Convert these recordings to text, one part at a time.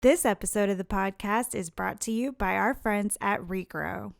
This episode of the podcast is brought to you by our friends at Regrow.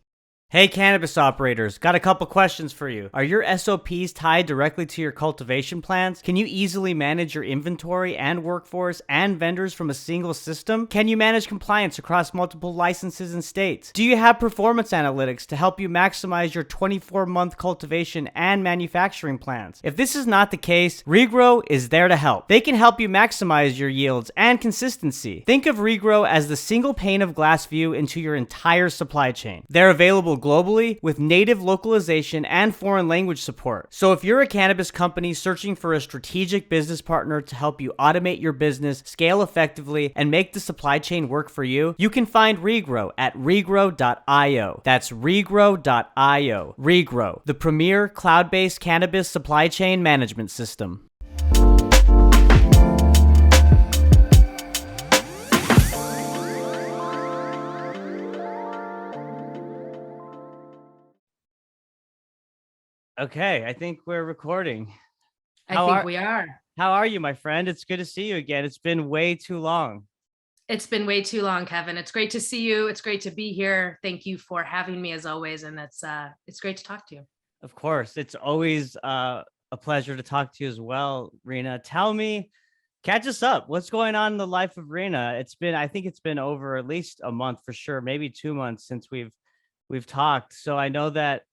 Hey, cannabis operators, got a couple questions for you. Are your SOPs tied directly to your cultivation plans? Can you easily manage your inventory and workforce and vendors from a single system? Can you manage compliance across multiple licenses and states? Do you have performance analytics to help you maximize your 24-month cultivation and manufacturing plans? If this is not the case, Regrow is there to help. They can help you maximize your yields and consistency. Think of Regrow as the single pane of glass view into your entire supply chain. They're available globally with native localization and foreign language support. So if you're a cannabis company searching for a strategic business partner to help you automate your business, scale effectively, and make the supply chain work for you, you can find Regrow at regrow.io. That's regrow.io. Regrow, the premier cloud-based cannabis supply chain management system. Okay, I think we're recording. We are. How are you, my friend? It's good to see you again. It's been way too long. It's been way too long, Kevin. It's great to see you. It's great to be here. Thank you for having me as always. And it's great to talk to you. Of course. It's always a pleasure to talk to you as well, Rena. Tell me, catch us up. What's going on in the life of Rena? I think it's been over at least a month for sure, maybe 2 months since we've talked. So I know that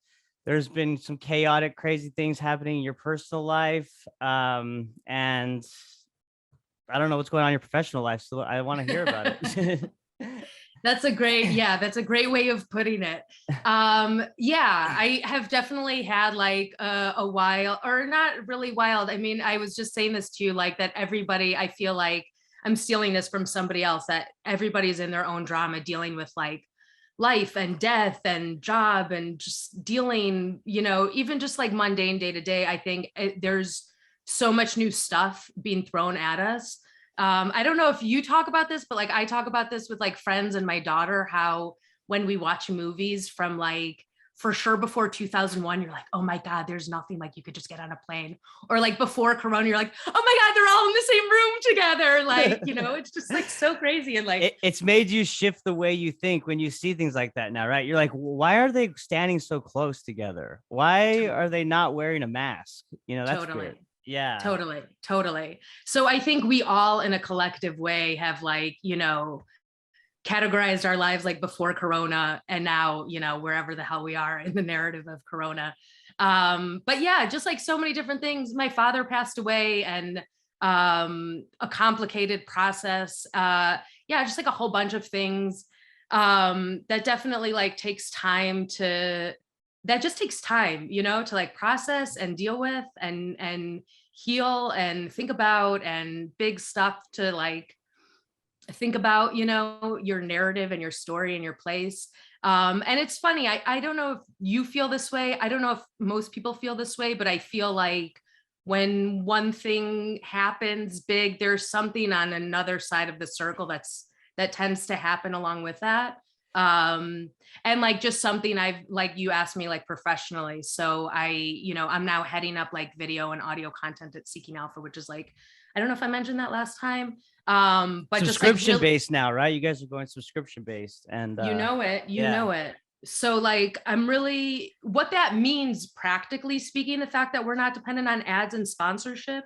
there's been some chaotic, crazy things happening in your personal life. And I don't know what's going on in your professional life. So I want to hear about it. That's a great way of putting it. I have definitely had like a wild, or not really wild. I mean, I was just saying this to you, like that everybody, I feel like I'm stealing this from somebody else, that everybody's in their own drama dealing with like life and death and job and just dealing, even just like mundane day to day. I think there's so much new stuff being thrown at us. I don't know if you talk about this, but like I talk about this with like friends and my daughter, how when we watch movies from like, for sure before 2001, you're like, oh my God, there's nothing like you could just get on a plane. Or like before Corona, you're like, oh my God, they're all in the same room together. Like, it's just like so crazy. And like, it's made you shift the way you think when you see things like that now, right? You're like, why are they standing so close together? Why are they not wearing a mask? That's totally. good. Yeah, totally. So I think we all in a collective way have like, categorized our lives like before Corona and now, wherever the hell we are in the narrative of Corona. But yeah, just like so many different things. My father passed away and a complicated process. Just like a whole bunch of things that definitely like takes time to like process and deal with and heal and think about, and big stuff to like think about, your narrative and your story and your place. And it's funny, I don't know if you feel this way. I don't know if most people feel this way, but I feel like when one thing happens big, there's something on another side of the circle that tends to happen along with that. And like just something I've like, you asked me like professionally. So I'm now heading up like video and audio content at Seeking Alpha, which is like, I don't know if I mentioned that last time. But subscription just like based now, right? You guys are going subscription based, and you know it. So like, what that means practically speaking, the fact that we're not dependent on ads and sponsorship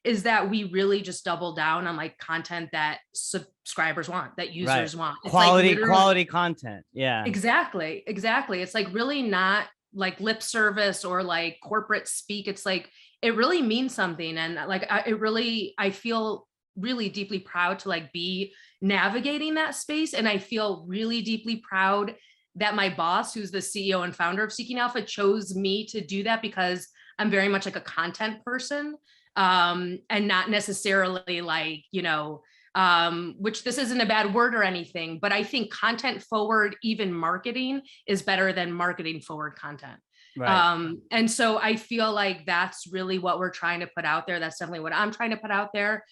is that we really just double down on like content that subscribers want, that users want. It's quality content. Yeah, exactly. It's like really not like lip service or like corporate speak. It's like, it really means something. And like, I feel really deeply proud to like be navigating that space. And I feel really deeply proud that my boss, who's the CEO and founder of Seeking Alpha, chose me to do that, because I'm very much like a content person, and not necessarily like, which this isn't a bad word or anything, but I think content forward, even marketing, is better than marketing forward content. right. And so I feel like that's really what we're trying to put out there. That's definitely what I'm trying to put out there,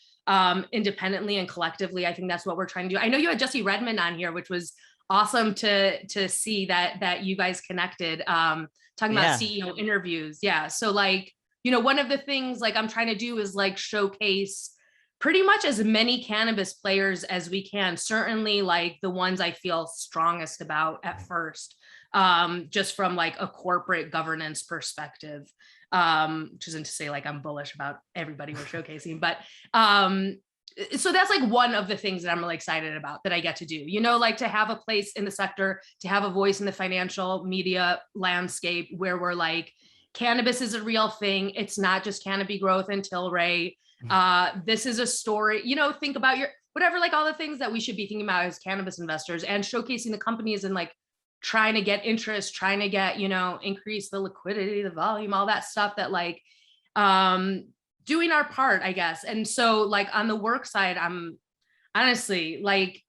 independently and collectively. I think that's what we're trying to do. I know you had Jesse Redmond on here, which was awesome to see that you guys connected, talking about CEO interviews. Yeah. So like, one of the things like I'm trying to do is like showcase pretty much as many cannabis players as we can. Certainly like the ones I feel strongest about at first, just from like a corporate governance perspective, which isn't to say like I'm bullish about everybody we're showcasing, but so that's like one of the things that I'm really excited about that I get to do, you know, like to have a place in the sector, to have a voice in the financial media landscape where we're like, cannabis is a real thing. It's not just canopy growth and Tilray. This is a story, you know, think about your, whatever, like all the things that we should be thinking about as cannabis investors, and showcasing the companies and like trying to get interest, trying to get, you know, increase the liquidity, the volume, all that stuff that like, doing our part, I guess. And so like on the work side, I'm honestly like,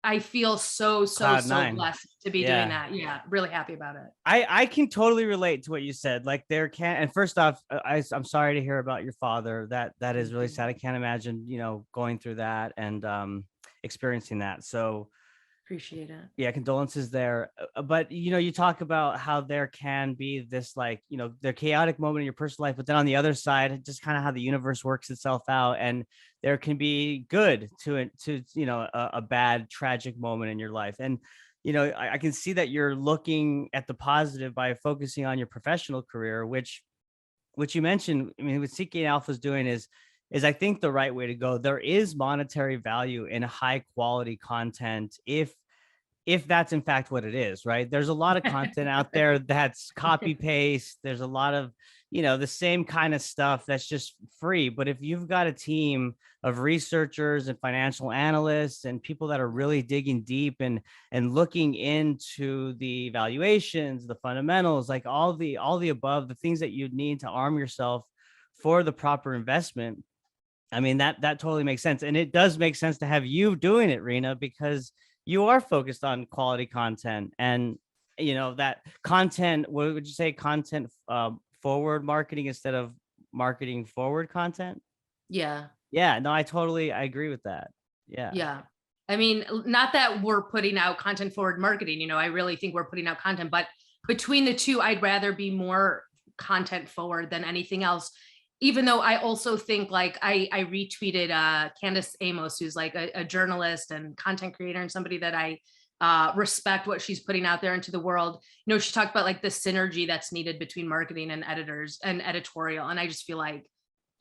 I feel so Cloud nine. blessed to be doing Yeah. that. Yeah, really happy about it. I can totally relate to what you said. Like there can, and first off, I'm sorry to hear about your father. That is Thank really you. sad. I can't imagine, you know, going through that and experiencing that. So Appreciate it. yeah, condolences there. But you know, you talk about how there can be this like, you know, the chaotic moment in your personal life, but then on the other side, just kind of how the universe works itself out, and there can be good to it, to you know, a bad tragic moment in your life. And you know, I can see that you're looking at the positive by focusing on your professional career, which you mentioned. I mean, what Seeking Alpha is doing is I think the right way to go. There is monetary value in high quality content if that's in fact what it is, right? There's a lot of content out there that's copy paste. There's a lot of, you know, the same kind of stuff that's just free. But if you've got a team of researchers and financial analysts and people that are really digging deep and looking into the valuations, the fundamentals, like all the above, the things that you need to arm yourself for the proper investment. I mean, that totally makes sense. And it does make sense to have you doing it, Rena, because you are focused on quality content and you know that content. What would you say? Content forward marketing instead of marketing forward content. Yeah. Yeah, no, I agree with that. Yeah. Yeah. I mean, not that we're putting out content forward marketing, you know, I really think we're putting out content, but between the two, I'd rather be more content forward than anything else. Even though I also think like I retweeted Candace Amos, who's like a journalist and content creator and somebody that I respect what she's putting out there into the world. You know, she talked about like the synergy that's needed between marketing and editors and editorial. And I just feel like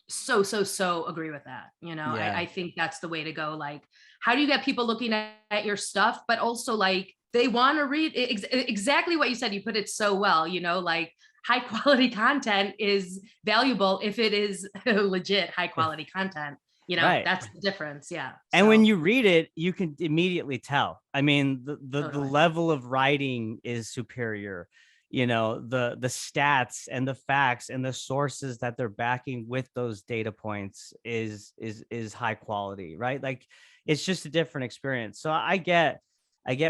so agree with that. You know, Yeah. I think that's the way to go. Like, how do you get people looking at your stuff, but also like they want to read exactly what you said. You put it so well, you know, like high quality content is valuable if it is legit high quality content. You know, Right. that's the difference. Yeah. And when So you read it, you can immediately tell. I mean, the totally. level of writing is superior. You know, the stats and the facts and the sources that they're backing with those data points is high quality, right? Like it's just a different experience. So I get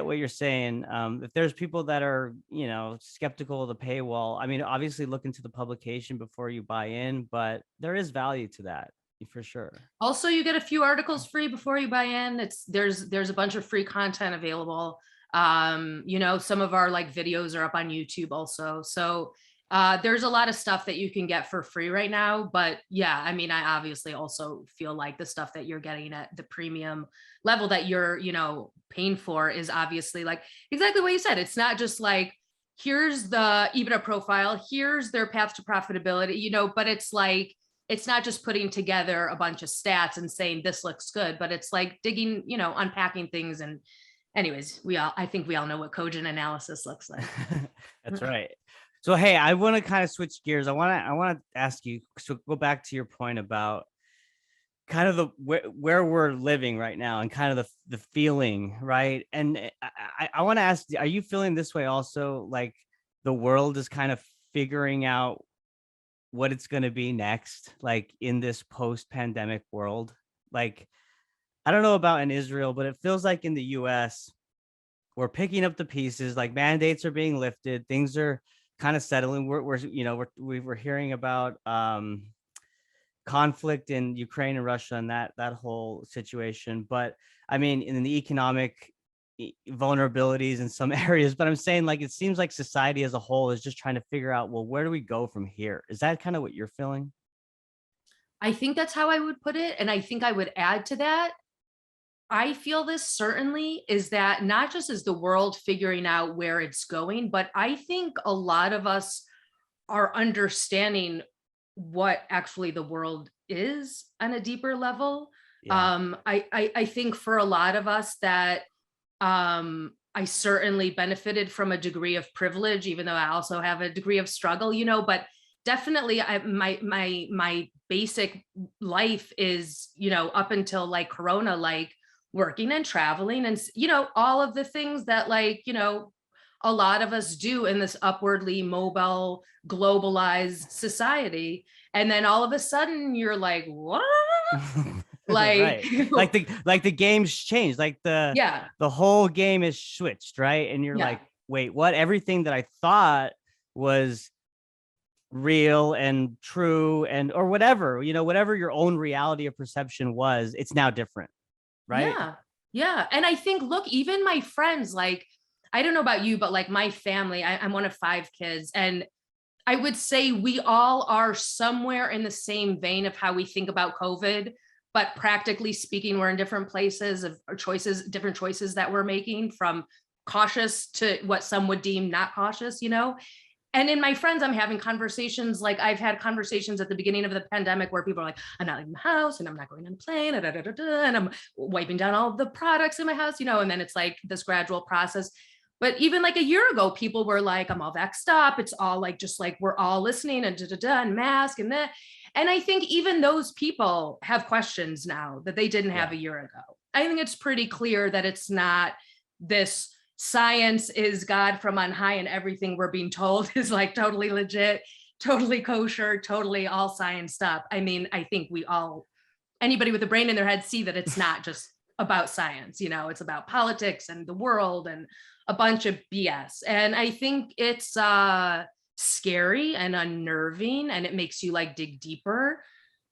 what you're saying. If there's people that are, you know, skeptical of the paywall, I mean, obviously look into the publication before you buy in, but there is value to that for sure. Also, you get a few articles free before you buy in. There's a bunch of free content available. You know, some of our like videos are up on YouTube also. So there's a lot of stuff that you can get for free right now. But yeah, I mean, I obviously also feel like the stuff that you're getting at the premium level that you're, you know, paying for is obviously like exactly what you said. It's not just like, here's the EBITDA profile, here's their path to profitability, you know, but it's like, it's not just putting together a bunch of stats and saying this looks good, but it's like digging, you know, unpacking things. And anyways, I think we all know what cogent analysis looks like. That's right. So hey, I want to kind of switch gears. I want to ask you, so go back to your point about kind of the where we're living right now and kind of the feeling, right? And I want to ask, are you feeling this way also? Like the world is kind of figuring out what it's going to be next, like in this post-pandemic world. Like I don't know about in Israel, but it feels like in the US we're picking up the pieces, like mandates are being lifted, things are kind of settling. We're you know, we're hearing about conflict in Ukraine and Russia and that whole situation. But I mean, in the economic vulnerabilities in some areas, but I'm saying like it seems like society as a whole is just trying to figure out, well, where do we go from here? Is that kind of what you're feeling? I think that's how I would put it. And I think I would add to that, I feel this certainly is that not just is the world figuring out where it's going, but I think a lot of us are understanding what actually the world is on a deeper level. Yeah. I think for a lot of us that I certainly benefited from a degree of privilege, even though I also have a degree of struggle, but definitely my basic life is, up until like Corona, like working and traveling and, all of the things that like, a lot of us do in this upwardly mobile, globalized society. And then all of a sudden you're like, what? Like, Right. Like the game's changed. Like yeah, the whole game is switched, right? And you're yeah, like, wait, what? Everything that I thought was real and true and or whatever, whatever your own reality of perception was, it's now different, right? yeah, yeah. And I think, look, even my friends, like, I don't know about you, but like my family, I'm one of 5 kids. And I would say we all are somewhere in the same vein of how we think about COVID, but practically speaking, we're in different places of choices, different choices that we're making, from cautious to what some would deem not cautious. And in my friends, I'm having conversations, like I've had conversations at the beginning of the pandemic where people are like, I'm not leaving the house and I'm not going on a plane, and I'm wiping down all the products in my house, and then it's like this gradual process. But even like a year ago, people were like, I'm all vaxxed up. It's all like, just like, we're all listening and and mask and that. And I think even those people have questions now that they didn't have Yeah. a year ago. I think it's pretty clear that it's not this science is God from on high and everything we're being told is like totally legit, totally kosher, totally all science stuff. I mean, I think we all, anybody with a brain in their head, see that it's not just about science, it's about politics and the world and a bunch of BS. And I think it's scary and unnerving, and it makes you like dig deeper.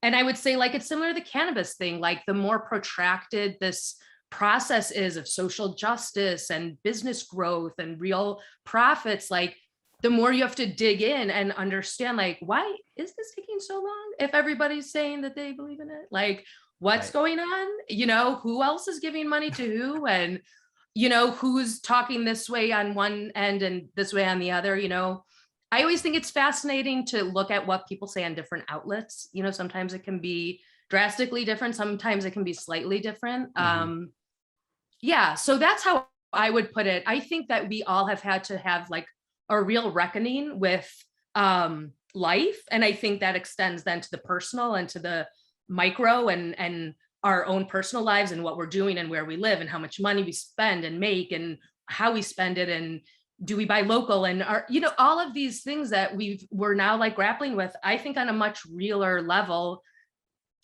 And I would say, like, it's similar to the cannabis thing. Like, the more protracted this process is of social justice and business growth and real profits, like, the more you have to dig in and understand, like, why is this taking so long if everybody's saying that they believe in it? Like, what's Right. going on? Who else is giving money to who? And who's talking this way on one end and this way on the other. I always think it's fascinating to look at what people say on different outlets. Sometimes it can be drastically different, sometimes it can be slightly different. Mhm. Yeah, so that's how I would put it. I think that we all have had to have like a real reckoning with life, and I think that extends then to the personal and to the micro, and our own personal lives and what we're doing and where we live and how much money we spend and make and how we spend it, and do we buy local, and all of these things that we're now like grappling with, I think, on a much realer level.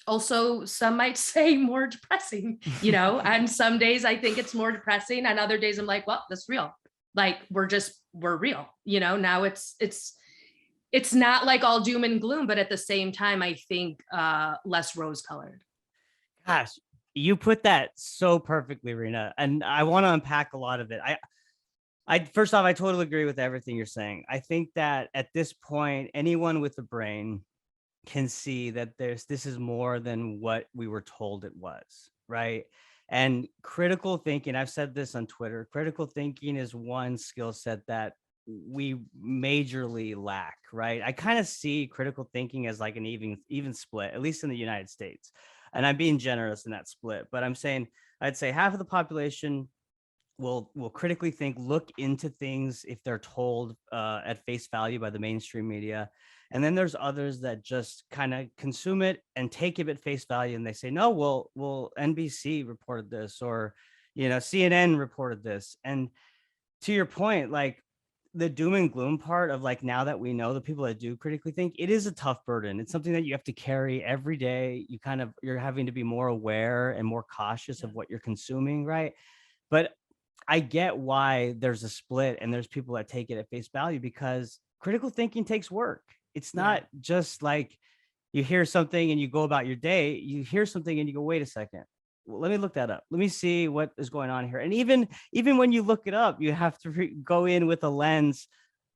Also, some might say more depressing, and some days I think it's more depressing, and other days I'm like, well, that's real. Like, we're real. Now it's not like all doom and gloom, but at the same time, I think less rose colored. Gosh, you put that so perfectly, Rena, and I want to unpack a lot of it. I first off, I totally agree with everything you're saying. I think that at this point, anyone with a brain can see that this is more than what we were told it was, right? And critical thinking, I've said this on Twitter, critical thinking is one skill set that we majorly lack, right? I kind of see critical thinking as like an even split, at least in the United States. And I'm being generous in that split, but I'm saying I'd say half of the population will critically think, look into things if they're told at face value by the mainstream media. And then there's others that just kind of consume it and take it at face value, and they say, no, well, NBC reported this, or CNN reported this. And to your point, like, the doom and gloom part of, like, now that we know the people that do critically think, it is a tough burden. It's something that you have to carry every day. You're having to be more aware and more cautious of what you're consuming, right? But I get why there's a split and there's people that take it at face value, because critical thinking takes work. It's Yeah. not just like you hear something and you go about your day. You hear something and you go, wait a second, well, let me look that up. Let me see what is going on here. And even when you look it up, you have to go in with a lens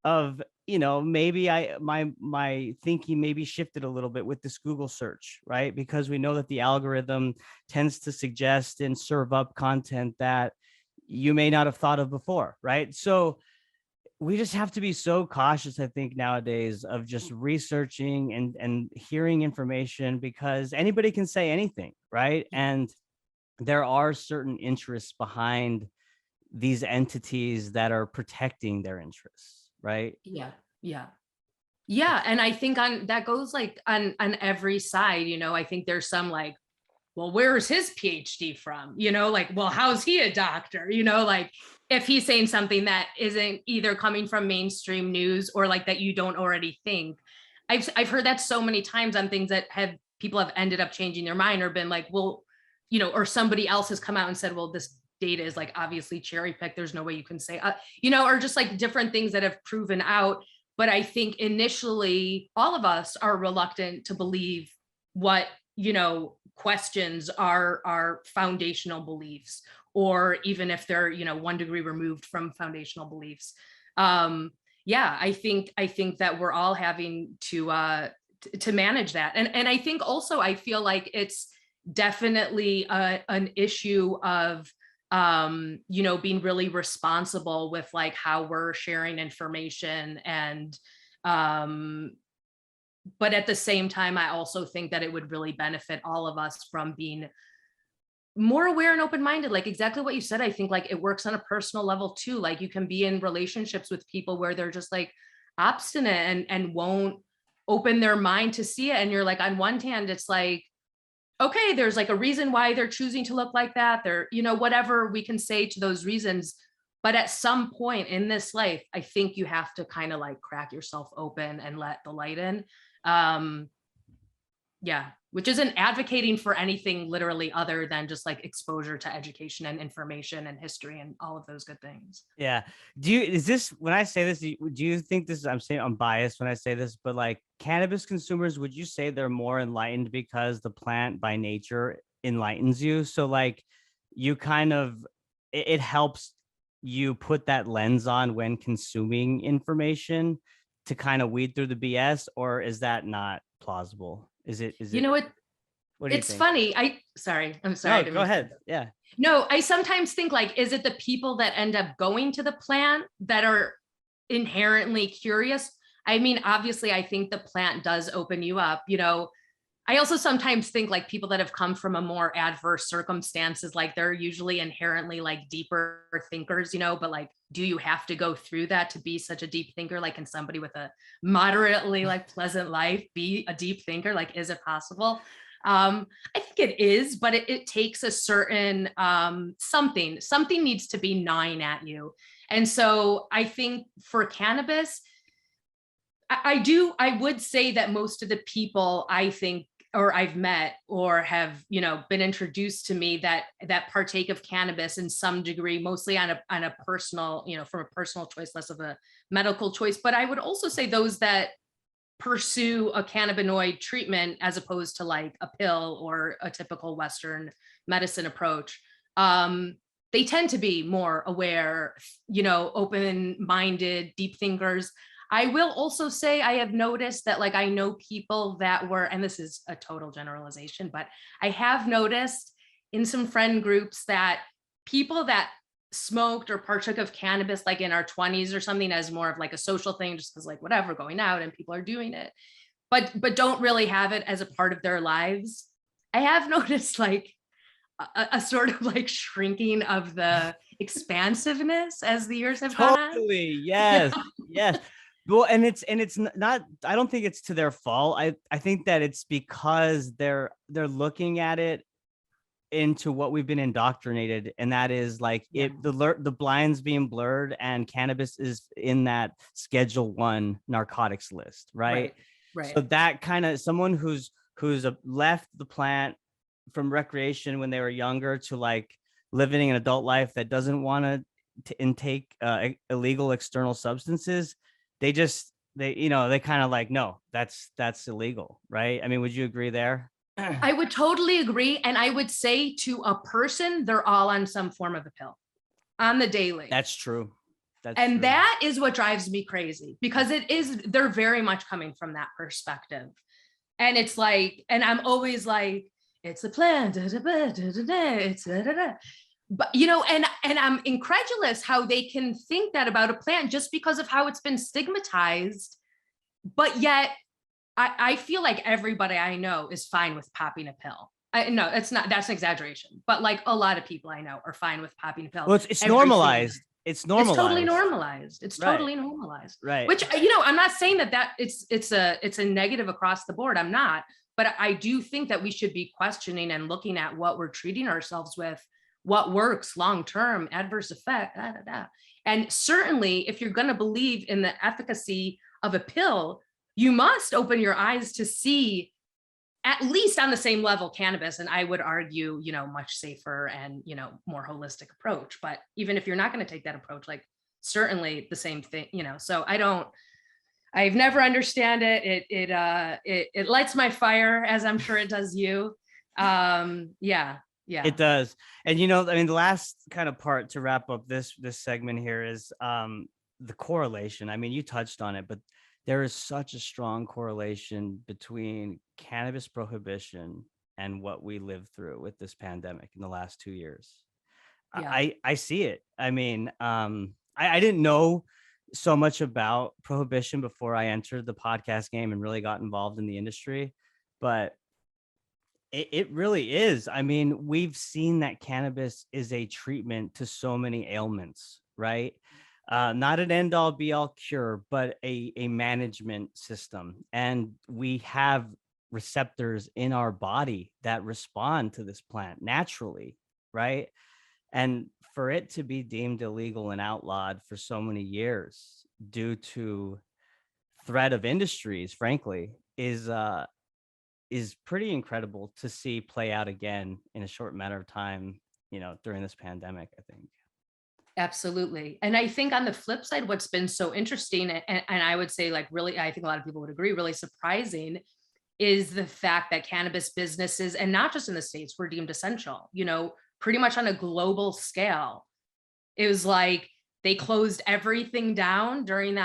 of maybe my thinking maybe shifted a little bit with this Google search, right? Because we know that the algorithm tends to suggest and serve up content that you may not have thought of before, right? So we just have to be so cautious, I think, nowadays of just researching and hearing information, because anybody can say anything, right? And there are certain interests behind these entities that are protecting their interests, right? Yeah. Yeah. Yeah. And I think on that goes like on every side, I think there's some like, well, where's his PhD from? Like, well, how's he a doctor? Like if he's saying something that isn't either coming from mainstream news or like that you don't already think. I've heard that so many times on things that people have ended up changing their mind or been like, well, or somebody else has come out and said, well, this data is like obviously cherry picked. There's no way you can say, or just like different things that have proven out. But I think initially all of us are reluctant to believe what, questions are foundational beliefs, or even if they're, 1 degree removed from foundational beliefs. Yeah, I think that we're all having to manage that. And I think also I feel like it's definitely an issue of being really responsible with like how we're sharing information. And but at the same time, I also think that it would really benefit all of us from being more aware and open-minded, like exactly what you said. I think like it works on a personal level too. Like you can be in relationships with people where they're just like obstinate and won't open their mind to see it. And you're like, on one hand, it's like, okay, there's like a reason why they're choosing to look like that. They're, whatever we can say to those reasons. But at some point in this life, I think you have to kind of like crack yourself open and let the light in. Yeah, which isn't advocating for anything literally other than just like exposure to education and information and history and all of those good things. Yeah. When I say this, do you think this is, I'm saying I'm biased when I say this, but like cannabis consumers, would you say they're more enlightened because the plant by nature enlightens you? So like you kind of, it helps you put that lens on when consuming information to kind of weed through the BS, or is that not plausible? Is it, You know what? what do you It's think? funny. I'm sorry. I No, didn't go mean to- ahead. Yeah. No, I sometimes think like, is it the people that end up going to the plant that are inherently curious? I mean, obviously, I think the plant does open you up. I also sometimes think like people that have come from a more adverse circumstances, like they're usually inherently like deeper thinkers, but like, do you have to go through that to be such a deep thinker? Like, can somebody with a moderately like pleasant life be a deep thinker? Like, is it possible? I think it is, but it takes a certain something needs to be gnawing at you. And so I think for cannabis, I would say that most of the people I think or I've met or have, been introduced to me that partake of cannabis in some degree, mostly on a personal, from a personal choice, less of a medical choice. But I would also say those that pursue a cannabinoid treatment as opposed to like a pill or a typical Western medicine approach, they tend to be more aware, open-minded, deep thinkers. I will also say I have noticed that like I know people that were, and this is a total generalization, but I have noticed in some friend groups that people that smoked or partook of cannabis like in our 20s or something as more of like a social thing, just because like whatever, going out and people are doing it, but don't really have it as a part of their lives. I have noticed like a sort of like shrinking of the expansiveness as the years have gone on. Totally. Yes. Yes. Well, and it's not, I don't think it's to their fault. I think that it's because they're looking at it into what we've been indoctrinated, and that is like Yeah. the blinds being blurred, and cannabis is in that Schedule 1 narcotics list, right? Right. So that kind of someone who's left the plant from recreation when they were younger to like living an adult life that doesn't want to intake illegal external substances, they kind of like, no, that's illegal, right? I mean, would you agree there? I would totally agree. And I would say to a person, they're all on some form of a pill on the daily. That's true. That's And true. that is what drives me crazy, because they're very much coming from that perspective. And it's like, and I'm always like, it's a plan, da, da, da, da, da, da, it's da, da, da. But and I'm incredulous how they can think that about a plant just because of how it's been stigmatized. But yet I feel like everybody I know is fine with popping a pill. No, it's not, that's an exaggeration, but like a lot of people I know are fine with popping a pill Well, it's every single day. normalized. It's It's totally normalized. normalized. It's Right. totally normalized. Right. Which, I'm not saying that it's a negative across the board. I'm not, but I do think that we should be questioning and looking at what we're treating ourselves with, what works long term, adverse effect, da, da, da. And certainly, if you're going to believe in the efficacy of a pill, you must open your eyes to see, at least on the same level, cannabis, and I would argue, much safer and, more holistic approach. But even if you're not going to take that approach, like certainly the same thing, so I've never understand it. It lights my fire, as I'm sure it does you. Yeah. It does. And the last kind of part to wrap up this segment here is the correlation. I mean, you touched on it, but there is such a strong correlation between cannabis prohibition and what we lived through with this pandemic in the last 2 years. Yeah. I see it. I mean, I didn't know so much about prohibition before I entered the podcast game and really got involved in the industry, but it really is. I mean, we've seen that cannabis is a treatment to so many ailments, right? Not an end all be all cure, but a management system. And we have receptors in our body that respond to this plant naturally, right? And for it to be deemed illegal and outlawed for so many years due to threat of industries, frankly, is pretty incredible to see play out again in a short matter of time, during this pandemic, I think. Absolutely. And I think on the flip side, what's been so interesting, and I would say, like, really, I think a lot of people would agree, really surprising, is the fact that cannabis businesses, and not just in the States, were deemed essential, pretty much on a global scale. It was like they closed everything down during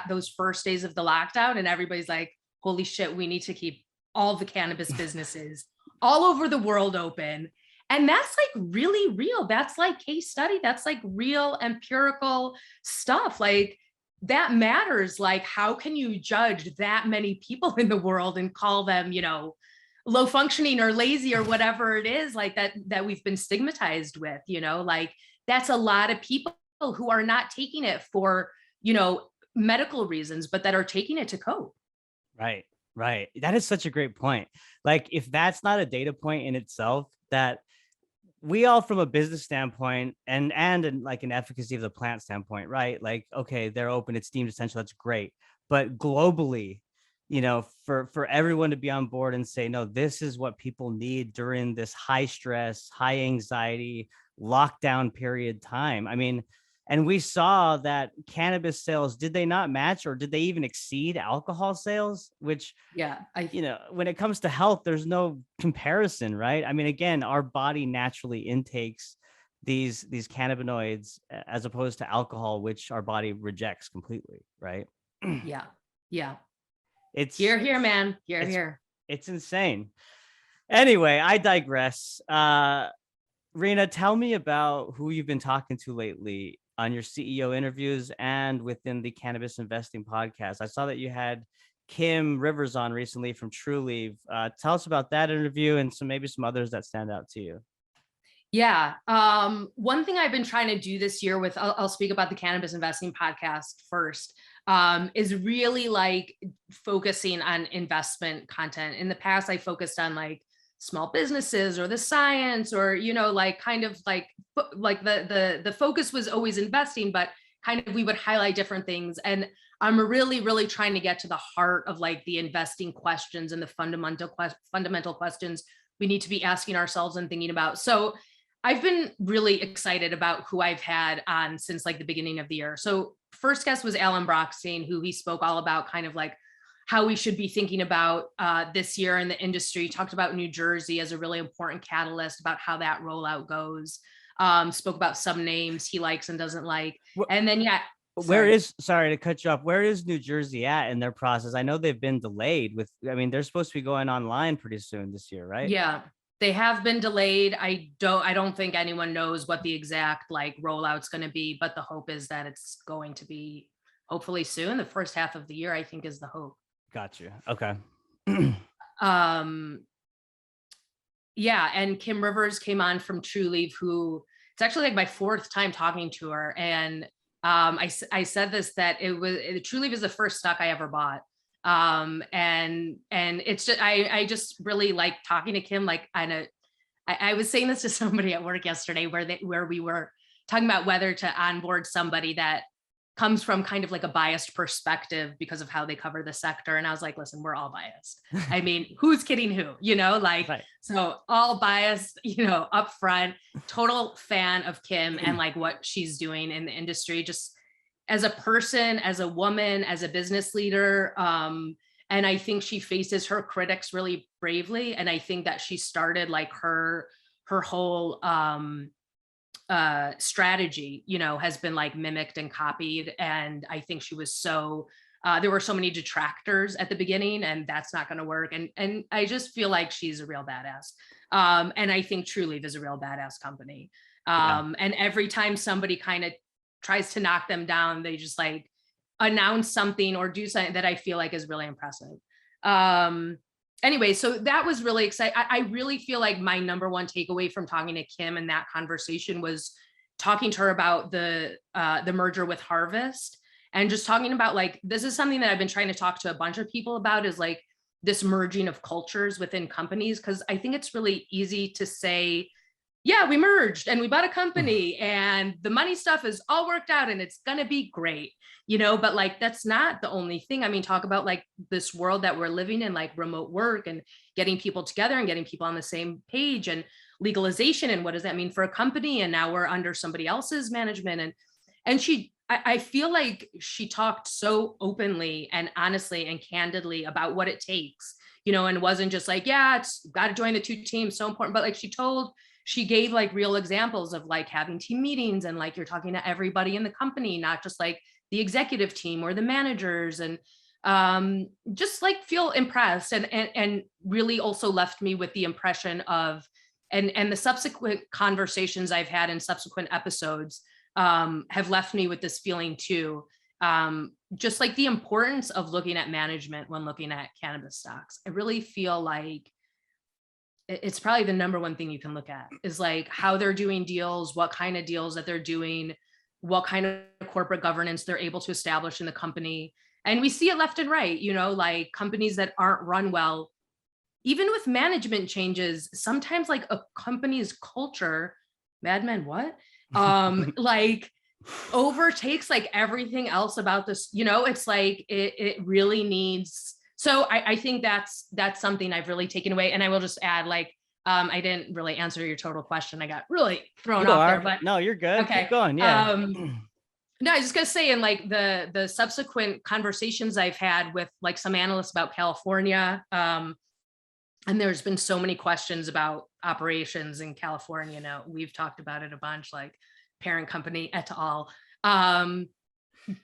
those first days of the lockdown, and everybody's like, holy shit, we need to keep all the cannabis businesses all over the world open. And that's like really real. That's like case study. That's like real empirical stuff. Like that matters. Like, how can you judge that many people in the world and call them, low functioning or lazy or whatever it is, like that we've been stigmatized with, like that's a lot of people who are not taking it for, medical reasons, but that are taking it to cope. Right. Right. That is such a great point. Like, if that's not a data point in itself, that we all, from a business standpoint and like an efficacy of the plant standpoint, right? Like, okay, they're open, it's deemed essential, that's great. But globally, for everyone to be on board and say, no, this is what people need during this high stress, high anxiety, lockdown period time. I mean, and we saw that cannabis sales, did they not match, or did they even exceed alcohol sales? Which, Yeah. when it comes to health, there's no comparison, right? I mean, again, our body naturally intakes these cannabinoids as opposed to alcohol, which our body rejects completely, right? Yeah. Yeah. It's Here, man. it's Here. it's insane. Anyway, I digress. Rena, tell me about who you've been talking to lately on your CEO interviews and within the Cannabis Investing podcast. I saw that you had Kim Rivers on recently from Trulieve. Tell us about that interview and maybe some others that stand out to you. Yeah. One thing I've been trying to do this year I'll speak about the Cannabis Investing podcast first, is really like focusing on investment content. In the past, I focused on like small businesses or the science, or, like kind of like the focus was always investing, but kind of we would highlight different things. And I'm really, really trying to get to the heart of like the investing questions and the fundamental questions we need to be asking ourselves and thinking about. So I've been really excited about who I've had on since like the beginning of the year. So first guest was Alan Brockstein, who he spoke all about kind of like how we should be thinking about this year in the industry. Talked about New Jersey as a really important catalyst, about how that rollout goes. spoke about some names he likes and doesn't like. Wh- And then, yeah, Where sorry. is, sorry to cut you off, where is New Jersey at in their process? I know they've been delayed with, I mean, they're supposed to be going online pretty soon this year, right? Yeah, they have been delayed. I don't think anyone knows what the exact like rollout's going to be, but the hope is that it's going to be hopefully soon. The first half of the year, I think, is the hope. Got you. Okay. Um, yeah, and Kim Rivers came on from True Leaf, who it's actually like my fourth time talking to her, and I said this that True Leaf is the first stock I ever bought. And it's just I just really like talking to Kim. Like I was saying this to somebody at work yesterday where we were talking about whether to onboard somebody that comes from kind of like a biased perspective because of how they cover the sector. And I was like, listen, we're all biased. I mean, who's kidding who, like, Right. so all biased, up front, total fan of Kim and like what she's doing in the industry, just as a person, as a woman, as a business leader. And I think she faces her critics really bravely. And I think that she started like her whole strategy, has been like mimicked and copied. And I think she was there were so many detractors at the beginning, and that's not going to work. And I just feel like she's a real badass. And I think True Leaf is a real badass company. Yeah. And every time somebody kind of tries to knock them down, they just like announce something or do something that I feel like is really impressive. Anyway, so that was really exciting. I really feel like my number one takeaway from talking to Kim in that conversation was talking to her about the merger with Harvest, and just talking about like, this is something that I've been trying to talk to a bunch of people about, is like this merging of cultures within companies. Cause I think it's really easy to say, yeah, we merged and we bought a company and the money stuff is all worked out and it's going to be great, but like, that's not the only thing. I mean, talk about like this world that we're living in, like remote work and getting people together and getting people on the same page, and legalization. And what does that mean for a company? And now we're under somebody else's management. And I feel like she talked so openly and honestly and candidly about what it takes, and wasn't just like, yeah, it's got to join the two teams, so important. But like she gave like real examples of like having team meetings and like you're talking to everybody in the company, not just like the executive team or the managers, and just like feel impressed, and really also left me with the impression of, and the subsequent conversations I've had in subsequent episodes have left me with this feeling too. Just like the importance of looking at management when looking at cannabis stocks. I really feel like it's probably the number one thing you can look at, is like how they're doing deals, what kind of deals that they're doing, what kind of corporate governance they're able to establish in the company. And we see it left and right, like companies that aren't run well, even with management changes, sometimes like a company's culture, Mad Men, what? Like overtakes like everything else about this, it's like it really needs. So I think that's something I've really taken away. And I will just add, like, I didn't really answer your total question. I got really thrown You off there, are. but No, you're good. Keep okay. going. Yeah. No, I was just gonna say, in like the subsequent conversations I've had with like some analysts about California, and there's been so many questions about operations in California. Now we've talked about it a bunch, like parent company et al.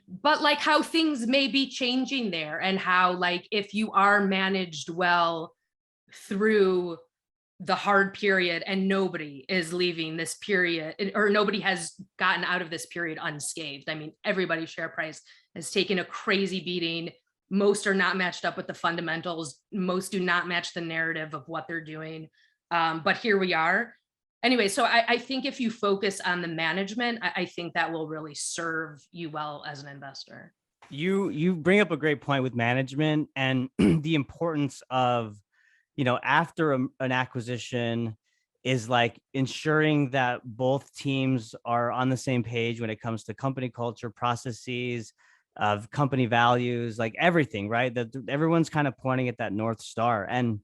But like how things may be changing there, and how like if you are managed well through the hard period and nobody is leaving this period, or nobody has gotten out of this period unscathed. I mean, everybody's share price has taken a crazy beating. Most are not matched up with the fundamentals. Most do not match the narrative of what they're doing. But here we are. Anyway, so I think if you focus on the management, I think that will really serve you well as an investor. You bring up a great point with management and the importance of, after an acquisition, is like ensuring that both teams are on the same page when it comes to company culture, processes, of company values, like everything, right? That everyone's kind of pointing at that North Star. And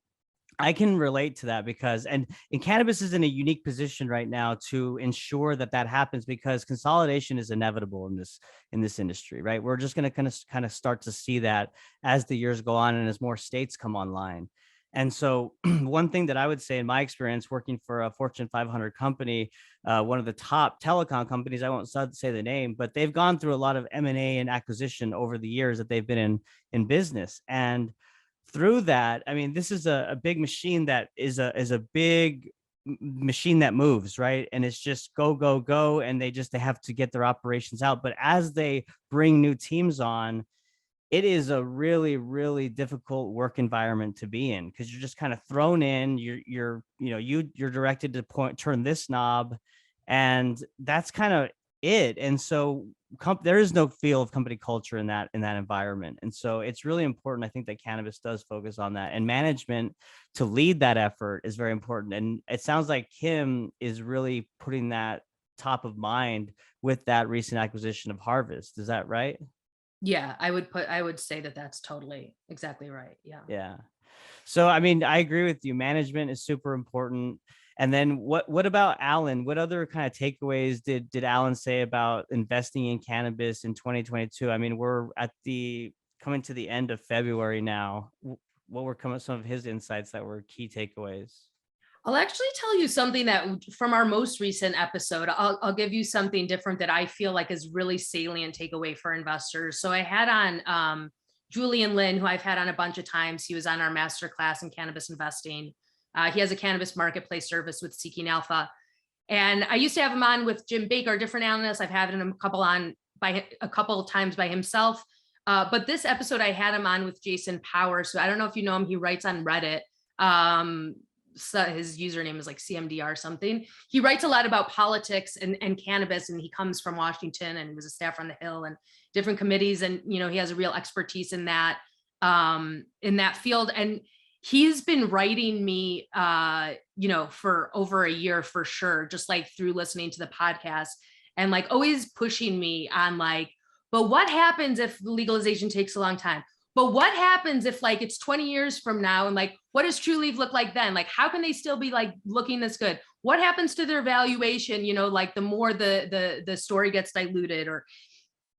I can relate to that because, and cannabis is in a unique position right now to ensure that that happens, because consolidation is inevitable in this industry, right? We're just going to kind of start to see that as the years go on and as more states come online. And so, one thing that I would say in my experience working for a Fortune 500 company, one of the top telecom companies, I won't say the name, but they've gone through a lot of M&A and acquisition over the years that they've been in business. And through that, I mean, this is a big machine that is a big machine that moves, right? And it's just go, go, go. And they have to get their operations out. But as they bring new teams on, it is a really, really difficult work environment to be in, because you're just kind of thrown in. You're directed to turn this knob, and that's kind of it. And so there is no feel of company culture in that environment. And so it's really important, I think, that cannabis does focus on that, and management to lead that effort is very important. And it sounds like Kim is really putting that top of mind with that recent acquisition of Harvest. Is that right? Yeah, I would say that that's totally exactly right. Yeah. Yeah. So, I mean, I agree with you. Management is super important. And then what about Alan? What other kind of takeaways did Alan say about investing in cannabis in 2022? I mean, we're coming to the end of February now. What were some of his insights that were key takeaways? I'll actually tell you something that from our most recent episode. I'll give you something different that I feel like is really salient takeaway for investors. So I had on Julian Lynn, who I've had on a bunch of times. He was on our master class in cannabis investing. He has a cannabis marketplace service with Seeking Alpha. And I used to have him on with Jim Baker, different analysts. I've had him a couple of times by himself. But this episode, I had him on with Jason Power. So I don't know if you know him. He writes on Reddit. So his username is like CMDR something. He writes a lot about politics and cannabis, and he comes from Washington and was a staffer on the Hill and different committees. And, he has a real expertise in that field. And he's been writing me, for over a year for sure, just like through listening to the podcast, and like always pushing me on like, but what happens if legalization takes a long time? But what happens if like it's 20 years from now, and like, what does Trulieve look like then? Like, how can they still be like looking this good? What happens to their valuation? Like the more the story gets diluted, or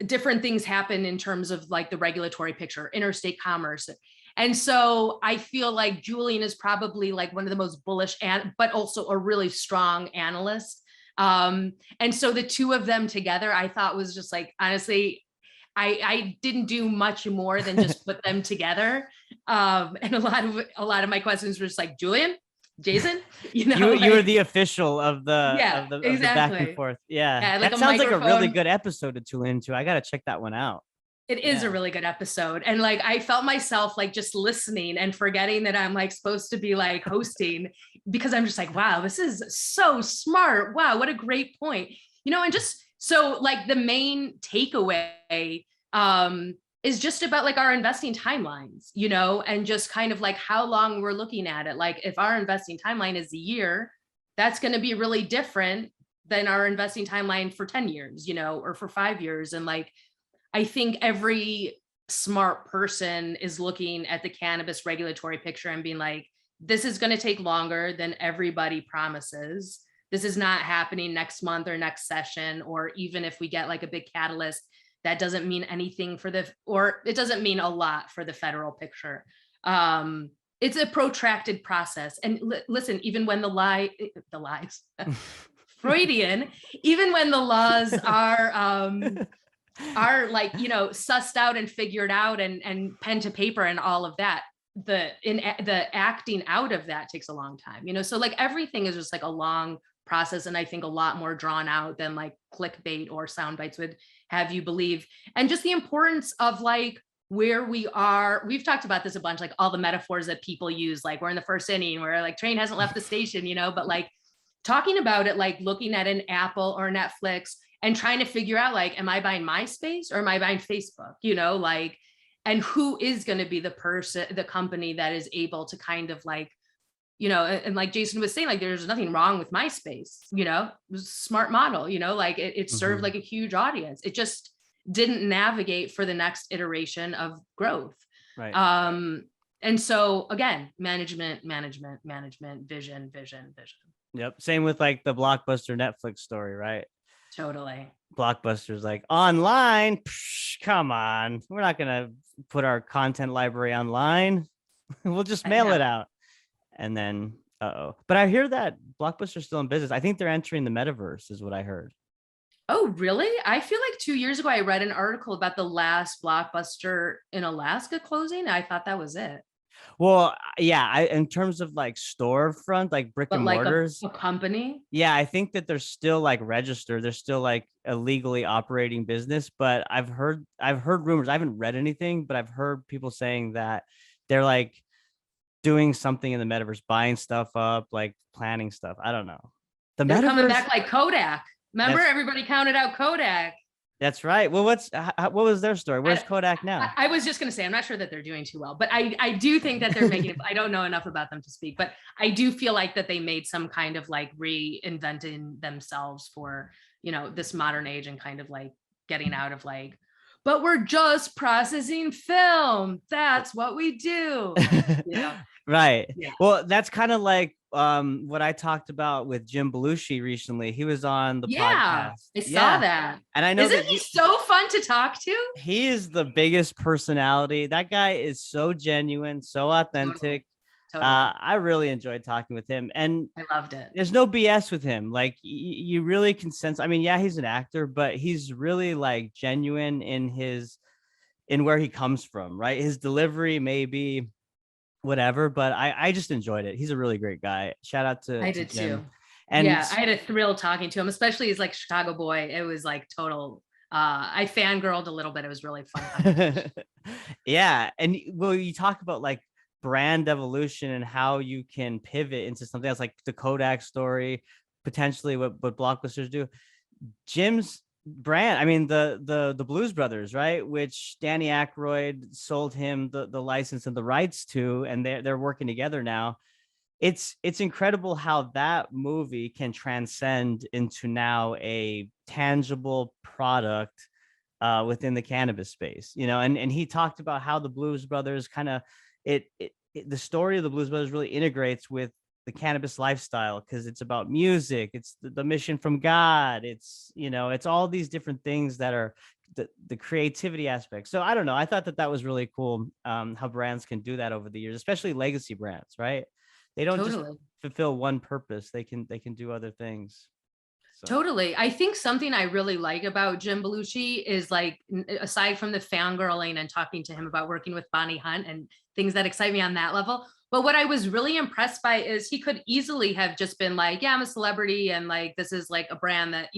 different things happen in terms of like the regulatory picture, interstate commerce. And so I feel like Julian is probably like one of the most bullish but also a really strong analyst. And so the two of them together, I thought was just like, honestly, I didn't do much more than just put them together. And a lot of my questions were just like, Julian, Jason, You were the official of the yeah, of the back and exactly. forth. Yeah. Yeah, like That a sounds like a really microphone. good episode to tune into. I gotta check that one out. It is a Yeah. really good episode. And like I felt myself like just listening and forgetting that I'm like supposed to be like hosting, because I'm just like, wow, this is so smart. Wow, what a great point. And just so like the main takeaway is just about like our investing timelines, and just kind of like how long we're looking at it. Like if our investing timeline is a year, that's going to be really different than our investing timeline for 10 years, or for 5 years. And like I think every smart person is looking at the cannabis regulatory picture and being like, this is going to take longer than everybody promises. This is not happening next month or next session, or even if we get like a big catalyst, that doesn't mean anything or it doesn't mean a lot for the federal picture. It's a protracted process. And listen, even when the lies, Freudian, even when the laws are like, sussed out and figured out and pen to paper and all of that, the acting out of that takes a long time, so like everything is just like a long process, and I think a lot more drawn out than like clickbait or sound bites would have you believe. And just the importance of like where we are. We've talked about this a bunch, like all the metaphors that people use, like we're in the first inning where like train hasn't left the station, but like talking about it, like looking at an Apple or Netflix and trying to figure out like, am I buying MySpace or am I buying Facebook? Like, and who is going to be the company that is able to kind of like, and like Jason was saying, like, there's nothing wrong with MySpace, it was a smart model, like it served like a huge audience. It just didn't navigate for the next iteration of growth. Right. And so again, management, vision. Yep. Same with like the Blockbuster Netflix story, right? Totally. Blockbuster's like, online. Psh, come on. We're not going to put our content library online. We'll just mail it out. And then, but I hear that Blockbuster's still in business. I think they're entering the metaverse, is what I heard. Oh, really? I feel like 2 years ago I read an article about the last Blockbuster in Alaska closing. I thought that was it. Well, yeah, in terms of like storefront, like brick and But like mortars, a company? yeah, I think that they're still like registered. They're still like a legally operating business. But I've heard rumors. I haven't read anything, but I've heard people saying that they're like doing something in the metaverse, buying stuff up, like planning stuff. I don't know. The They're coming metaverse. back like Kodak. Remember, That's everybody counted out Kodak. that's right. Well, what was their story? Where's I, Kodak now? I was just going to say, I'm not sure that they're doing too well, but I do think that they're making it. I don't know enough about them to speak, but I do feel like that they made some kind of like reinventing themselves for, this modern age and kind of like getting out of like, but we're just processing film. That's what we do. Right. Yeah. Well, that's kind of like what I talked about with Jim Belushi recently. He was on the Yeah. podcast. I saw Yeah. that. And I know Isn't that he so fun to talk to? he is the biggest personality. That guy is so genuine, so Totally. authentic. Totally. I really enjoyed talking with him. And I loved it. there's no BS with him. Like you really can sense. I mean, yeah, he's an actor, but he's really like genuine in where he comes from, right? His delivery may be whatever, but I just enjoyed it. He's a really great guy. Shout out I to did too. Jim. And Yeah, I had a thrill talking to him, especially as like Chicago boy. It was like total. I fangirled a little bit. It was really fun. yeah, and well, you talk about like brand evolution and how you can pivot into something else, like the Kodak story, potentially what blockbusters do. Jim's brand, I mean the Blues Brothers, right? Which Danny Aykroyd sold him the license and the rights to, and they're working together now. It's incredible how that movie can transcend into now a tangible product within the cannabis space, and he talked about how the Blues Brothers kind of the story of the Blues Brothers really integrates with the cannabis lifestyle because it's about music, it's the mission from God, it's all these different things that are the creativity aspect. So I don't know. I thought that was really cool, how brands can do that over the years, especially legacy brands, right? They don't just Totally. fulfill one purpose. They can do other things. So Totally. I think something I really like about Jim Belushi is like, aside from the fangirling and talking to him about working with Bonnie Hunt and things that excite me on that level. But what I was really impressed by is he could easily have just been like, yeah, I'm a celebrity and like, this is like a brand that,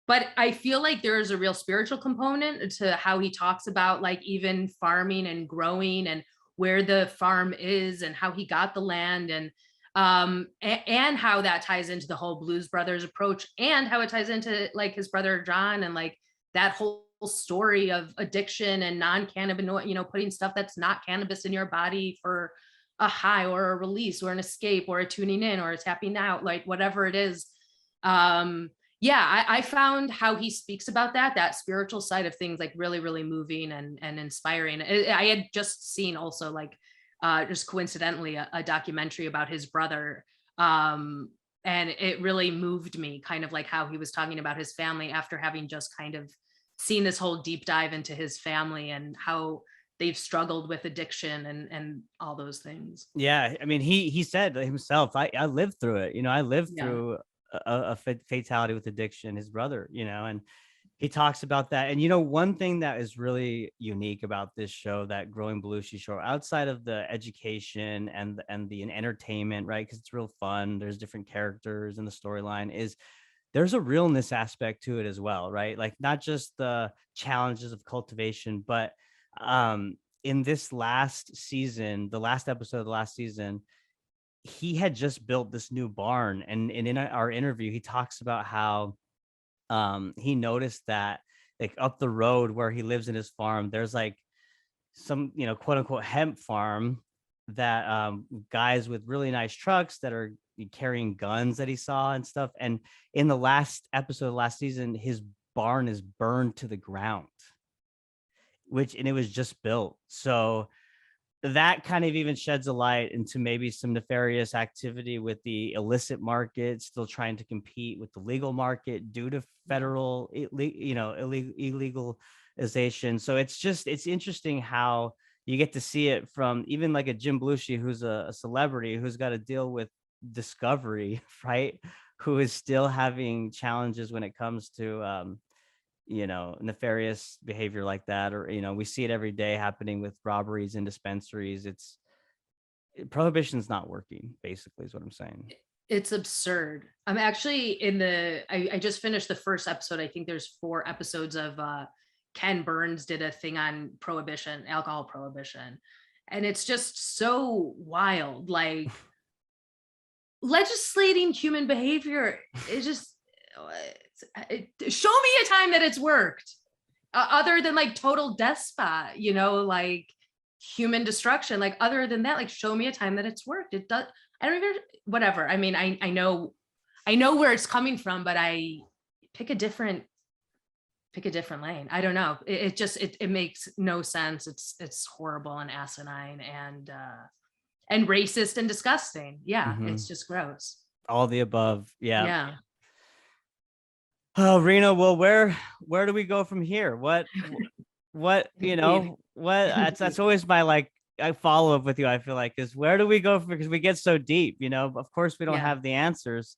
but I feel like there is a real spiritual component to how he talks about like even farming and growing and where the farm is and how he got the land and how that ties into the whole Blues Brothers approach and how it ties into like his brother John and like that whole story of addiction and non-cannabinoid, putting stuff that's not cannabis in your body for a high or a release or an escape or a tuning in or a tapping out, like whatever it is. Yeah, I found how he speaks about that spiritual side of things, like really, really moving and inspiring. I had just seen also like, just coincidentally, a documentary about his brother. And it really moved me, kind of like how he was talking about his family after having just kind of seen this whole deep dive into his family and how they've struggled with addiction and all those things. yeah, I mean, he said himself, I lived through it. I lived Yeah. through a fatality with addiction, his brother, and he talks about that. And one thing that is really unique about this show, that Growing Belushi show, outside of the education and the entertainment, right? Because it's real fun. There's different characters in the storyline. Is there's a realness aspect to it as well, right? Like not just the challenges of cultivation, but in this last season, the last episode of the last season, he had just built this new barn, and in our interview, he talks about how he noticed that like up the road where he lives in his farm, there's like some quote unquote hemp farm that guys with really nice trucks that are carrying guns that he saw and stuff. And in the last episode of last season, his barn is burned to the ground, and it was just built. So that kind of even sheds a light into maybe some nefarious activity with the illicit market, still trying to compete with the legal market due to federal, illegalization. So it's interesting how you get to see it from even like a Jim Belushi, who's a celebrity who's got to deal with discovery, right? Who is still having challenges when it comes to nefarious behavior like that. Or we see it every day happening with robberies in dispensaries. Prohibition's not working, basically, is what I'm saying. It's absurd. I'm actually I just finished the first episode. I think there's 4 episodes of Ken Burns did a thing on prohibition, alcohol prohibition. And it's just so wild. Like legislating human behavior is just show me a time that it's worked other than like total despot, like human destruction. Like other than that, like show me a time that it's worked. It does. I don't even, whatever. I mean, I know where it's coming from, but I pick a different lane. I don't know. It just it makes no sense. It's horrible and asinine and racist and disgusting. Yeah, it's just gross. All the above. Yeah. Yeah. Oh, Rena, well, where do we go from here? What what that's always my like I follow up with you, I feel like, is where do we go from, because we get so deep, of course we don't have the answers.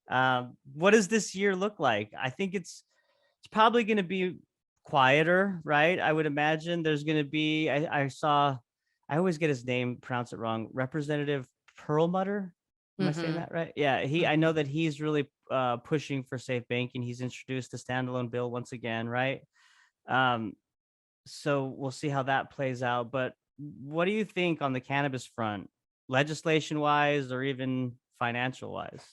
What does this year look like? I think it's probably going to be quieter, right? I would imagine there's going to be, I saw, I always get his name, pronounce it wrong, Representative Perlmutter. Am I saying that right? Yeah, I know that he's really pushing for safe banking. He's introduced a standalone bill once again, right? So we'll see how that plays out. But what do you think on the cannabis front, legislation wise or even financial wise?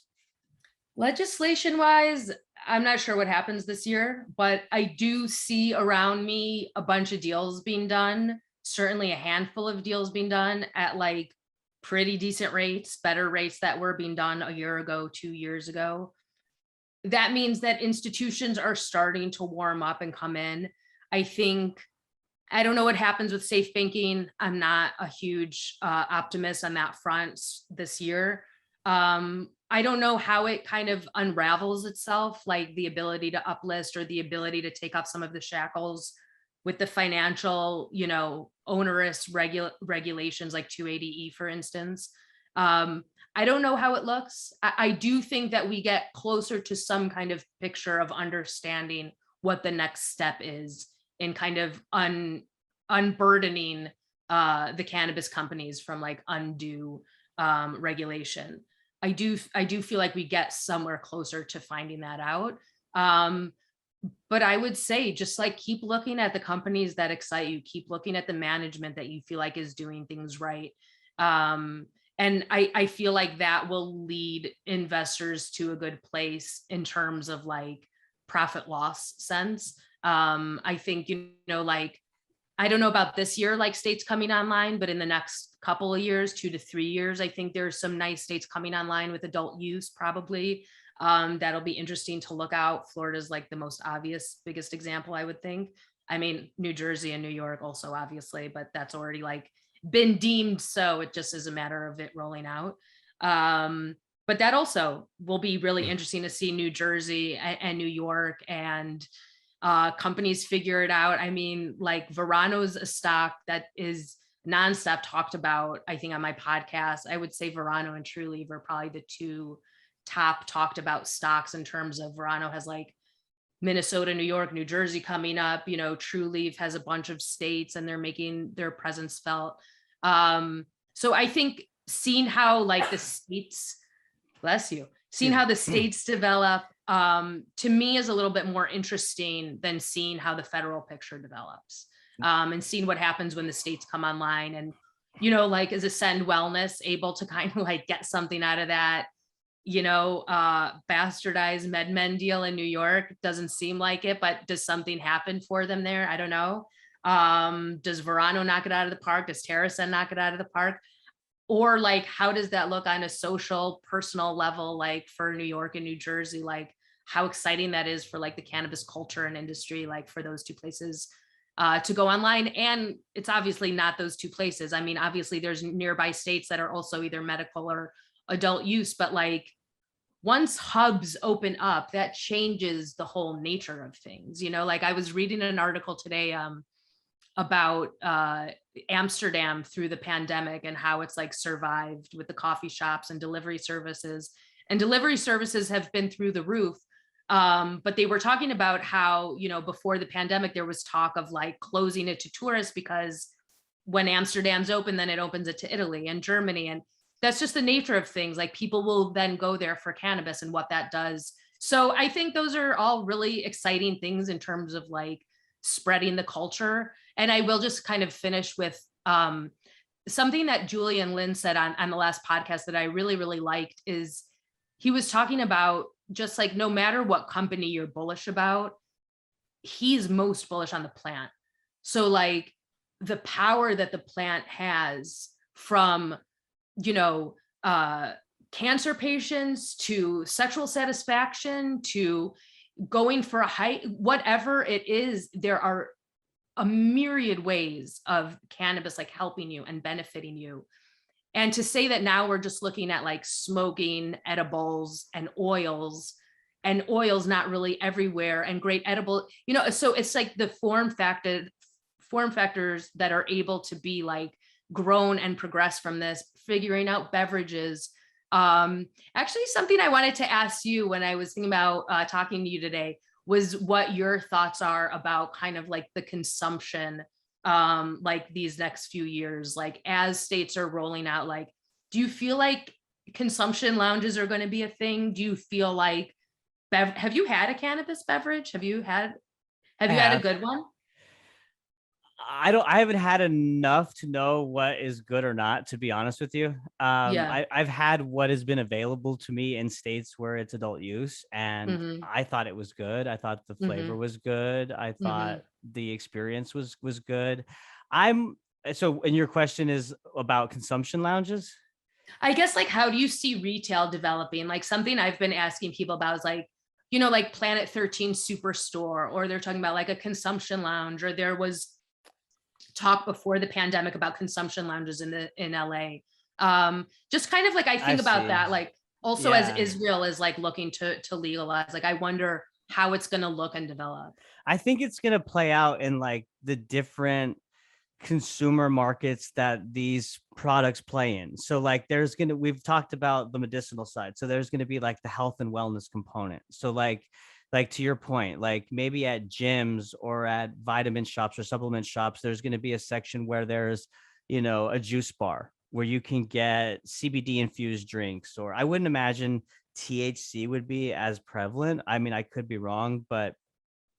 Legislation wise, I'm not sure what happens this year, but I do see around me a bunch of deals being done, certainly a handful of deals being done at like pretty decent rates, better rates that were being done a year ago, 2 years ago. That means that institutions are starting to warm up and come in. I think, I don't know what happens with safe banking. I'm not a huge optimist on that front this year. I don't know how it kind of unravels itself, like the ability to uplist or the ability to take off some of the shackles with the financial, onerous regulations like 280E, for instance. I don't know how it looks. I do think that we get closer to some kind of picture of understanding what the next step is in kind of unburdening the cannabis companies from like undue regulation. I do feel like we get somewhere closer to finding that out. But I would say just like keep looking at the companies that excite you, keep looking at the management that you feel like is doing things right. And I feel like that will lead investors to a good place in terms of like profit loss sense. I think, like, I don't know about this year, like states coming online, but in the next couple of years, 2 to 3 years, I think there's some nice states coming online with adult use probably. That'll be interesting to look out. Florida's like the most obvious, biggest example, I would think. I mean, New Jersey and New York also obviously, but that's already like been deemed so. It just is a matter of it rolling out. But that also will be really interesting to see New Jersey and New York and companies figure it out. I mean, like Verano's a stock that is nonstop talked about, I think, on my podcast. I would say Verano and Trulieve are probably the 2 top talked about stocks in terms of Verano has like Minnesota, New York, New Jersey coming up. Trulieve has a bunch of states and they're making their presence felt. So I think seeing how like the states, bless you, seeing how the states develop, to me is a little bit more interesting than seeing how the federal picture develops, and seeing what happens when the states come online. And, like is Ascend Wellness able to kind of like get something out of that, bastardized MedMen deal in New York? Doesn't seem like it, but does something happen for them there? I don't know. Does Verano knock it out of the park? Does TerrAscend knock it out of the park? Or like, how does that look on a social, personal level, like for New York and New Jersey, like how exciting that is for like the cannabis culture and industry, like for those 2 places to go online. And it's obviously not those 2 places. I mean, obviously there's nearby states that are also either medical or adult use, but like once hubs open up, that changes the whole nature of things. Like I was reading an article today about Amsterdam through the pandemic and how it's like survived with the coffee shops and delivery services. And delivery services have been through the roof. But they were talking about how, before the pandemic, there was talk of like closing it to tourists because when Amsterdam's open, then it opens it to Italy and Germany. And that's just the nature of things. Like people will then go there for cannabis and what that does. So I think those are all really exciting things in terms of like spreading the culture. And I will just kind of finish with something that Julian Lynn said on the last podcast that I really, really liked is he was talking about just like no matter what company you're bullish about, he's most bullish on the plant. So like the power that the plant has from, you know, cancer patients to sexual satisfaction to going for a hike, whatever it is, there are a myriad ways of cannabis like helping you and benefiting you. And to say that now we're just looking at like smoking edibles and oils not really everywhere and great edible, so it's like the form factors that are able to be like grown and progress from this, figuring out beverages. Actually, something I wanted to ask you when I was thinking about talking to you today was what your thoughts are about kind of like the consumption, like these next few years, like as states are rolling out, like, do you feel like consumption lounges are going to be a thing? Do you feel like, have you had a cannabis beverage? Have I you had a have. good one? I haven't had enough to know what is good or not, to be honest with you. Yeah. I've had what has been available to me in states where it's adult use, and Mm-hmm. I thought it was good. I thought the flavor Mm-hmm. was good. I Mm-hmm. thought the experience was good. I'm and your question is about consumption lounges? I guess like how do you see retail developing? Like something I've been asking people about is like, like Planet 13 Superstore, or they're talking about like a consumption lounge, or there was talk before the pandemic about consumption lounges in LA. Just kind of like I I think about see. that, like also as Yeah. Israel is like looking to legalize, like I wonder how it's going to look and develop. I think it's gonna play out in like the different consumer markets that these products play in. So like we've talked about the medicinal side. So there's gonna be like the health and wellness component. So like to your point, like maybe at gyms or at vitamin shops or supplement shops, there's gonna be a section where there's, a juice bar where you can get CBD infused drinks, or I wouldn't imagine THC would be as prevalent. I mean, I could be wrong, but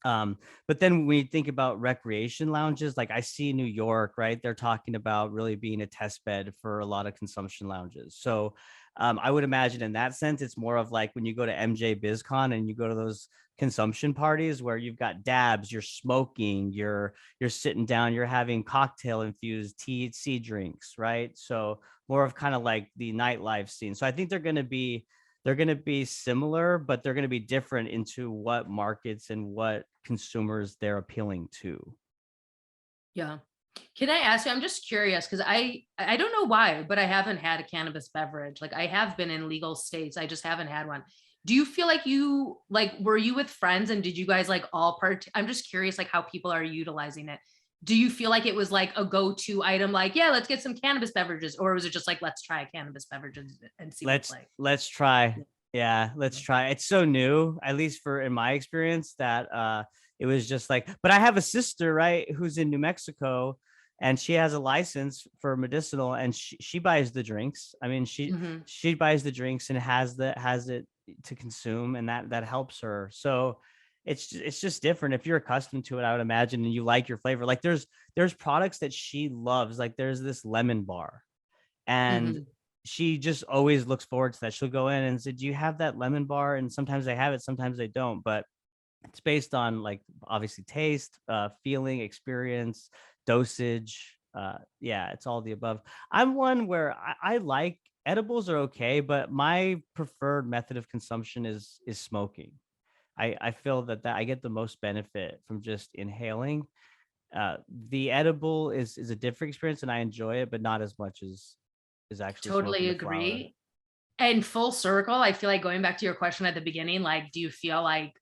then when you think about recreation lounges, like I see New York, right? They're talking about really being a test bed for a lot of consumption lounges. So I would imagine in that sense, it's more of like when you go to MJ BizCon and you go to those consumption parties where you've got dabs, you're smoking, you're sitting down, you're having cocktail infused THC drinks, right? So more of kind of like the nightlife scene. So I think they're going to be similar, but they're going to be different into what markets and what consumers they're appealing to. Yeah. Can I ask you, I'm just curious because I don't know why, but I haven't had a cannabis beverage. Like I have been in legal states. I just haven't had one. Do you feel like were you with friends and did you guys like all I'm just curious like how people are utilizing it. Do you feel like it was like a go-to item, like, yeah, let's get some cannabis beverages, or was it just like, let's try a cannabis beverage and see what it's Let's like? let's try. Yeah, let's try. It's so new, at least for in my experience, that it was just like, but I have a sister, right, who's in New Mexico, and she has a license for medicinal, and she buys the drinks. I mean, she Mm-hmm. she buys the drinks and has it to consume, and that helps her. So it's just different if you're accustomed to it, I would imagine, and you like your flavor. Like there's products that she loves. Like there's this lemon bar, and Mm-hmm. she just always looks forward to that. She'll go in and say, "Do you have that lemon bar?" And sometimes they have it, sometimes they don't. But it's based on like obviously taste, feeling, experience, dosage. Yeah, it's all the above. I'm one where I like edibles are okay, but my preferred method of consumption is smoking. I feel that I get the most benefit from just inhaling. The edible is a different experience, and I enjoy it, but not as much as is actually smoking Totally the flower. agree. And full circle, I feel like going back to your question at the beginning, like, do you feel like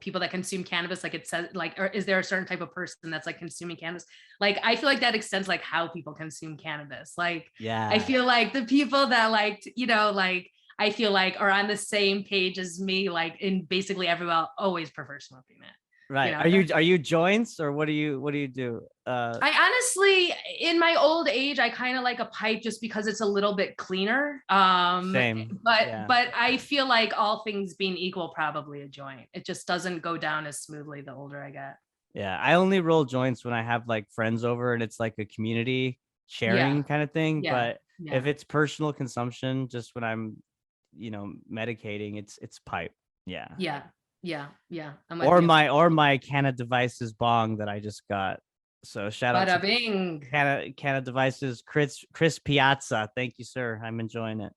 people that consume cannabis, like it says, like, or is there a certain type of person that's like consuming cannabis? Like, I feel like that extends like how people consume cannabis. Like, I Yeah. feel like the people that like, like, I feel like are on the same page as me, like in basically everyone always prefer smoking it. Right. That's Are you joints, or what do you do? I honestly, in my old age, I kind of like a pipe just because it's a little bit cleaner. Same. Yeah. But I feel like all things being equal, probably a joint. It just doesn't go down as smoothly the older I get. Yeah. I only roll joints when I have like friends over and it's like a community Yeah, sharing kind of thing. yeah, But if yeah, it's personal consumption, just when I'm, medicating, it's pipe. Yeah. yeah, yeah. I'm with you. Or my Canna Devices bong that I just got. So shout out Bada to bing. Canna Devices, Chris Piazza. Thank you, sir. I'm enjoying it.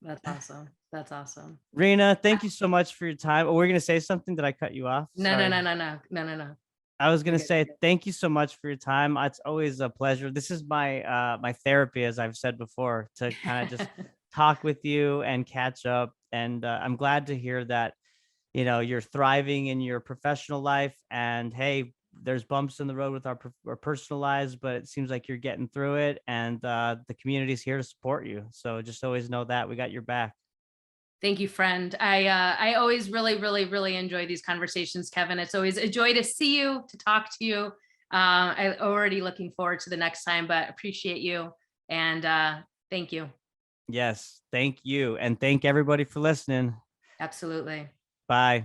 That's awesome. That's awesome. Rena, thank you so much for your time. Oh, we're gonna say something. Did I cut you off? No, no, Sorry. no, no, no, no, no, no. I was You're gonna good. say You're good. thank you so much for your time. It's always a pleasure. This is my therapy, as I've said before, to kind of just talk with you and catch up. And I'm glad to hear that you're thriving in your professional life. And hey, there's bumps in the road with our personal lives, but it seems like you're getting through it. And the community's here to support you. So just always know that we got your back. Thank you, friend. I always really, really, really enjoy these conversations, Kevin. It's always a joy to see you, to talk to you. I'm already looking forward to the next time, but appreciate you and thank you. Yes, thank you, and thank everybody for listening. Absolutely. Bye.